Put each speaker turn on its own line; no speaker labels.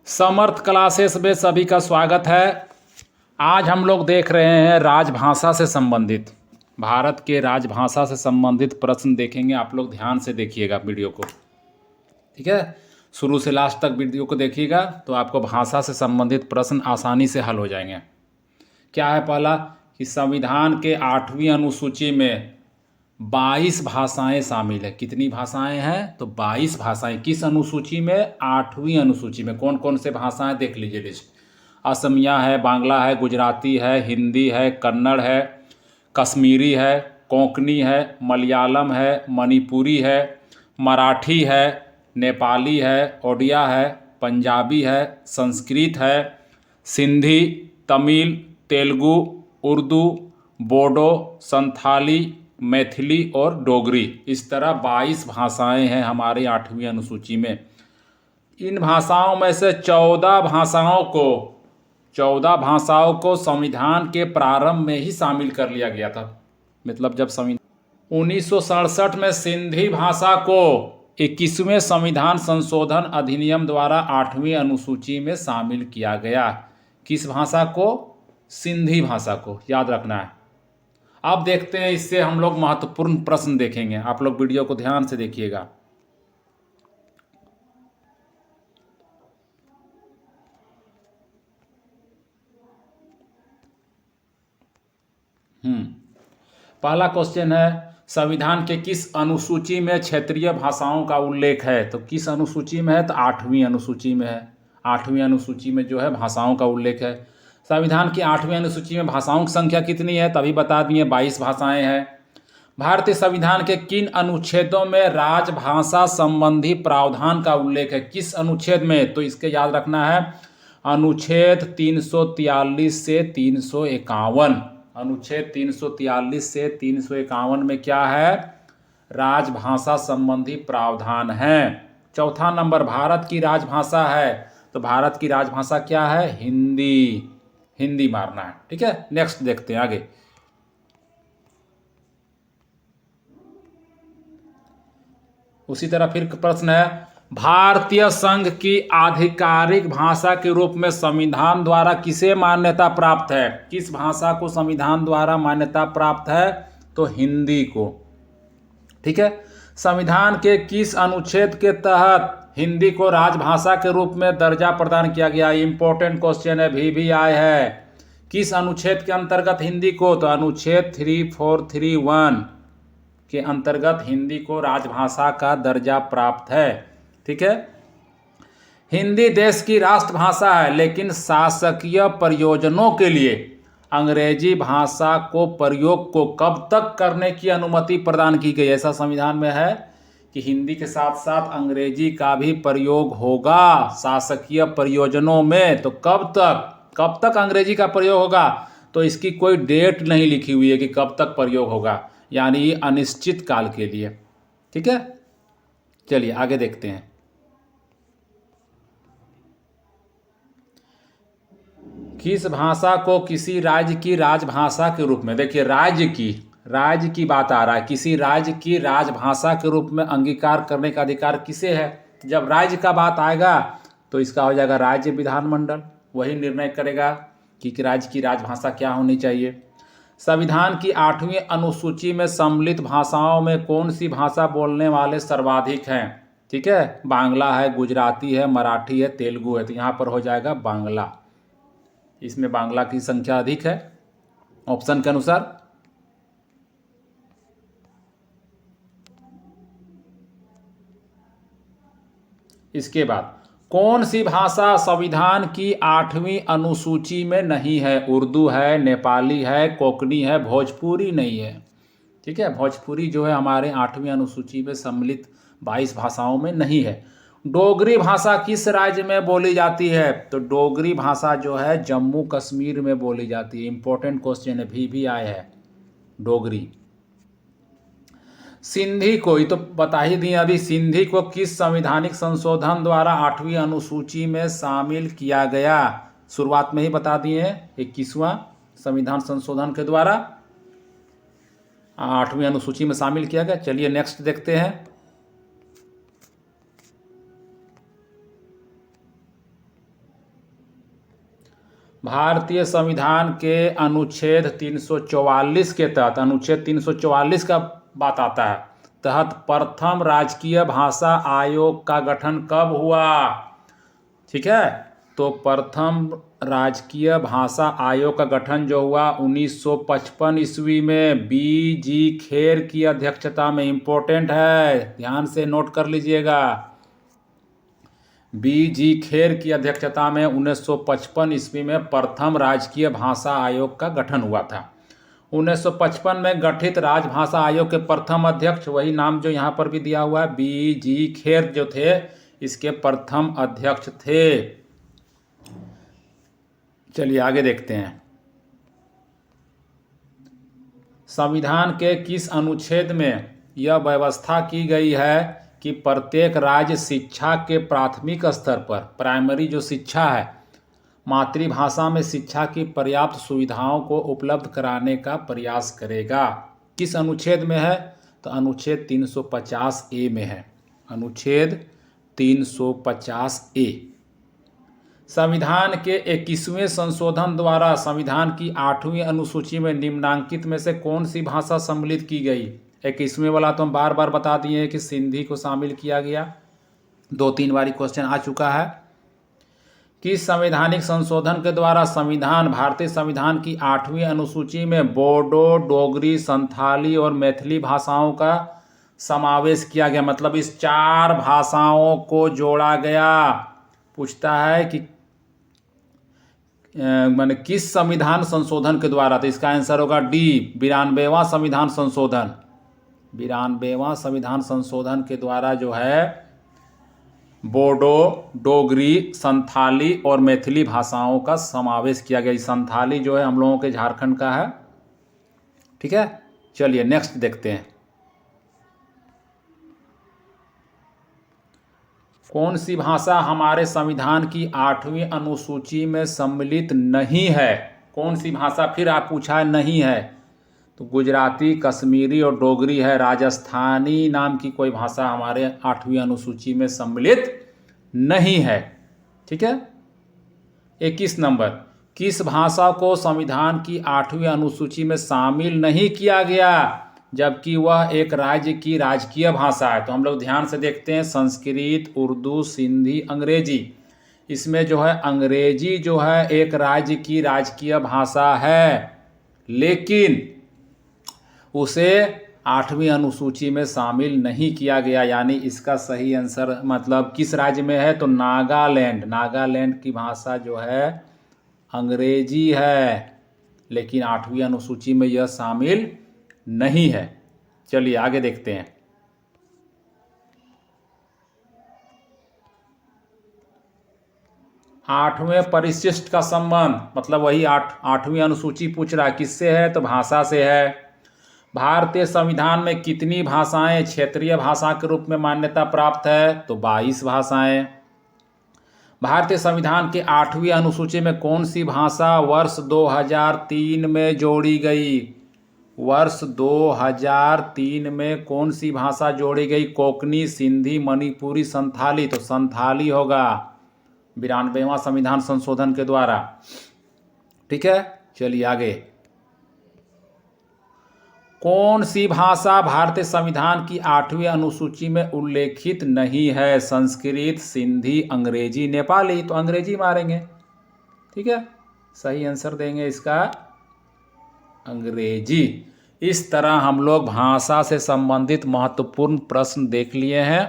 समर्थ classes में सभी का स्वागत है। आज हम लोग देख रहे हैं राजभाषा से संबंधित, भारत के राजभाषा से संबंधित प्रश्न देखेंगे। आप लोग ध्यान से देखिएगा वीडियो को, ठीक है। शुरू से लास्ट तक वीडियो को देखिएगा तो आपको भाषा से संबंधित प्रश्न आसानी से हल हो जाएंगे। क्या है पहला कि संविधान के 8वीं अनुसूची में 22 भाषाएं शामिल है। कितनी भाषाएं हैं? तो 22 भाषाएं। किस अनुसूची में? 8वीं अनुसूची में। कौन कौन से भाषाएं देख लीजिए लिस्ट। असमिया है, बांग्ला है, गुजराती है, हिंदी है, कन्नड़ है, कश्मीरी है, कोंकणी है, मलयालम है, मणिपुरी है, मराठी है, नेपाली है, ओडिया है, पंजाबी है, संस्कृत है, सिंधी, तमिल, तेलुगु, उर्दू, बोडो, संथाली, मैथिली और डोगरी। इस तरह 22 भाषाएं हैं हमारी 8वीं अनुसूची में। इन भाषाओं में से 14 भाषाओं को संविधान के प्रारंभ में ही शामिल कर लिया गया था। मतलब जब संविधान 1967 में सिंधी भाषा को 21वें संविधान संशोधन अधिनियम द्वारा 8वीं अनुसूची में शामिल किया गया। किस भाषा को? सिंधी भाषा को, याद रखना है। अब देखते हैं, इससे हम लोग महत्वपूर्ण प्रश्न देखेंगे। आप लोग वीडियो को ध्यान से देखिएगा। पहला क्वेश्चन है, संविधान के किस अनुसूची में क्षेत्रीय भाषाओं का उल्लेख है? तो किस अनुसूची में है? तो 8वीं अनुसूची में है। 8वीं अनुसूची में जो है भाषाओं का उल्लेख है। संविधान की 8वीं अनुसूची में भाषाओं की संख्या कितनी है? तभी बता दिए, 22 भाषाएं हैं। भारतीय संविधान के किन अनुच्छेदों में राजभाषा संबंधी प्रावधान का उल्लेख है? किस अनुच्छेद में? तो इसके याद रखना है, अनुच्छेद 343 से 351। अनुच्छेद 343 से 351 में क्या है? राजभाषा संबंधी प्रावधान है। चौथा नंबर, भारत की राजभाषा है। तो भारत की राजभाषा क्या है? हिंदी। हिंदी मारना है, ठीक है। नेक्स्ट देखते हैं आगे। उसी तरह फिर प्रश्न है, भारतीय संघ की आधिकारिक भाषा के रूप में संविधान द्वारा किसे मान्यता प्राप्त है? किस भाषा को संविधान द्वारा मान्यता प्राप्त है? तो हिंदी को, ठीक है। संविधान के किस अनुच्छेद के तहत हिंदी को राजभाषा के रूप में दर्जा प्रदान किया गया? इंपॉर्टेंट क्वेश्चन है, VVI है। किस अनुच्छेद के अंतर्गत हिंदी को? तो अनुच्छेद 3431 के अंतर्गत हिंदी को राजभाषा का दर्जा प्राप्त है, ठीक है। हिंदी देश की राष्ट्रभाषा है, लेकिन शासकीय प्रयोजनों के लिए अंग्रेजी भाषा को प्रयोग को कब तक करने की अनुमति प्रदान की गई? ऐसा संविधान में है कि हिंदी के साथ साथ अंग्रेजी का भी प्रयोग होगा शासकीय प्रयोजनों में। तो कब तक अंग्रेजी का प्रयोग होगा? तो इसकी कोई डेट नहीं लिखी हुई है कि कब तक प्रयोग होगा, यानी अनिश्चित काल के लिए, ठीक है। चलिए आगे देखते हैं। किस भाषा को किसी राज्य की राजभाषा के रूप में, देखिए राज्य की बात आ रहा है, किसी राज्य की राजभाषा के रूप में अंगीकार करने का अधिकार किसे है? जब राज्य का बात आएगा तो इसका हो जाएगा राज्य विधानमंडल। वही निर्णय करेगा कि राज्य की राजभाषा क्या होनी चाहिए। संविधान की 8वीं अनुसूची में सम्मिलित भाषाओं में कौन सी भाषा बोलने वाले सर्वाधिक हैं? ठीक है, बांग्ला है, गुजराती है, मराठी है, तेलुगु है। तो यहाँ पर हो जाएगा बांग्ला। इसमें बांग्ला की संख्या अधिक है ऑप्शन के अनुसार। इसके बाद कौन सी भाषा संविधान की 8वीं अनुसूची में नहीं है? उर्दू है, नेपाली है, कोंकणी है, भोजपुरी नहीं है, ठीक है। भोजपुरी जो है हमारे 8वीं अनुसूची में सम्मिलित 22 भाषाओं में नहीं है। डोगरी भाषा किस राज्य में बोली जाती है? तो डोगरी भाषा जो है जम्मू कश्मीर में बोली जाती है। इंपॉर्टेंट क्वेश्चन है, VVI है डोगरी। सिंधी को ही तो बता ही दिए अभी, सिंधी को किस संवैधानिक संशोधन द्वारा 8वीं अनुसूची में शामिल किया गया? शुरुआत में ही बता दिए, 21वां संविधान संशोधन के द्वारा 8वीं अनुसूची में शामिल किया गया। चलिए नेक्स्ट देखते हैं। भारतीय संविधान के अनुच्छेद 344 के तहत, अनुच्छेद 344 का बात आता है, तहत प्रथम राजकीय भाषा आयोग का गठन कब हुआ? ठीक है, तो प्रथम राजकीय भाषा आयोग का गठन जो हुआ 1955 ईस्वी में बी.जी. खेर की अध्यक्षता में। इम्पोर्टेंट है, ध्यान से नोट कर लीजिएगा। बी.जी. खेर की अध्यक्षता में 1955 ईस्वी में प्रथम राजकीय भाषा आयोग का गठन हुआ था। 1955 में गठित राजभाषा आयोग के प्रथम अध्यक्ष, वही नाम जो यहाँ पर भी दिया हुआ है, बी.जी. खेर जो थे, इसके प्रथम अध्यक्ष थे। चलिए आगे देखते हैं। संविधान के किस अनुच्छेद में यह व्यवस्था की गई है कि प्रत्येक राज्य शिक्षा के प्राथमिक स्तर पर, प्राइमरी जो शिक्षा है, मातृभाषा में शिक्षा की पर्याप्त सुविधाओं को उपलब्ध कराने का प्रयास करेगा? किस अनुच्छेद में है? तो अनुच्छेद 350A में है। अनुच्छेद 350A। संविधान के 21वें संशोधन द्वारा संविधान की 8वीं अनुसूची में निम्नांकित में से कौन सी भाषा सम्मिलित की गई? 21वें वाला तो हम बार बार बता दिए हैं कि सिंधी को शामिल किया गया, 2-3 बारी क्वेश्चन आ चुका है। कि संवैधानिक संशोधन के द्वारा भारतीय संविधान की 8वीं अनुसूची में बोडो, डोगरी, संथाली और मैथिली भाषाओं का समावेश किया गया, मतलब इस 4 भाषाओं को जोड़ा गया। पूछता है कि माने किस संविधान संशोधन के द्वारा, तो इसका आंसर होगा डी, 92वां संविधान संशोधन। 92वां संविधान संशोधन के द्वारा जो है बोडो, डोगरी, संथाली और मैथिली भाषाओं का समावेश किया गया। संथाली जो है हम लोगों के झारखंड का है। ठीक है, चलिए नेक्स्ट देखते हैं। कौन सी भाषा हमारे संविधान की 8वीं अनुसूची में सम्मिलित नहीं है? कौन सी भाषा, फिर आप पूछा है नहीं है, तो गुजराती, कश्मीरी और डोगरी है। राजस्थानी नाम की कोई भाषा हमारे 8वीं अनुसूची में सम्मिलित नहीं है। ठीक है। 21 नंबर, किस भाषा को संविधान की 8वीं अनुसूची में शामिल नहीं किया गया जबकि वह एक राज्य की राजकीय भाषा है? तो हम लोग ध्यान से देखते हैं, संस्कृत, उर्दू, सिंधी, अंग्रेजी। इसमें जो है अंग्रेजी जो है एक राज्य की राजकीय भाषा है, लेकिन उसे 8वीं अनुसूची में शामिल नहीं किया गया। यानी इसका सही आंसर मतलब किस राज्य में है? तो नागालैंड। नागालैंड की भाषा जो है अंग्रेजी है, लेकिन 8वीं अनुसूची में यह शामिल नहीं है। चलिए आगे देखते हैं। आठवें परिशिष्ट का संबंध, मतलब वही 8वीं अनुसूची पूछ रहा है, किससे है? तो भाषा से है। भारतीय संविधान में कितनी भाषाएं क्षेत्रीय भाषा के रूप में मान्यता प्राप्त है? तो 22 भाषाएं। भारतीय संविधान के 8वीं अनुसूची में कौन सी भाषा वर्ष 2003 में जोड़ी गई? वर्ष 2003 में कौन सी भाषा जोड़ी गई? कोंकणी, सिंधी, मणिपुरी, संथाली। तो संथाली होगा 92वां संविधान संशोधन के द्वारा। ठीक है, चलिए आगे। कौन सी भाषा भारतीय संविधान की 8वीं अनुसूची में उल्लेखित नहीं है? संस्कृत, सिंधी, अंग्रेजी, नेपाली। तो अंग्रेजी मारेंगे। ठीक है, सही आंसर देंगे इसका अंग्रेजी। इस तरह हम लोग भाषा से संबंधित महत्वपूर्ण प्रश्न देख लिए हैं।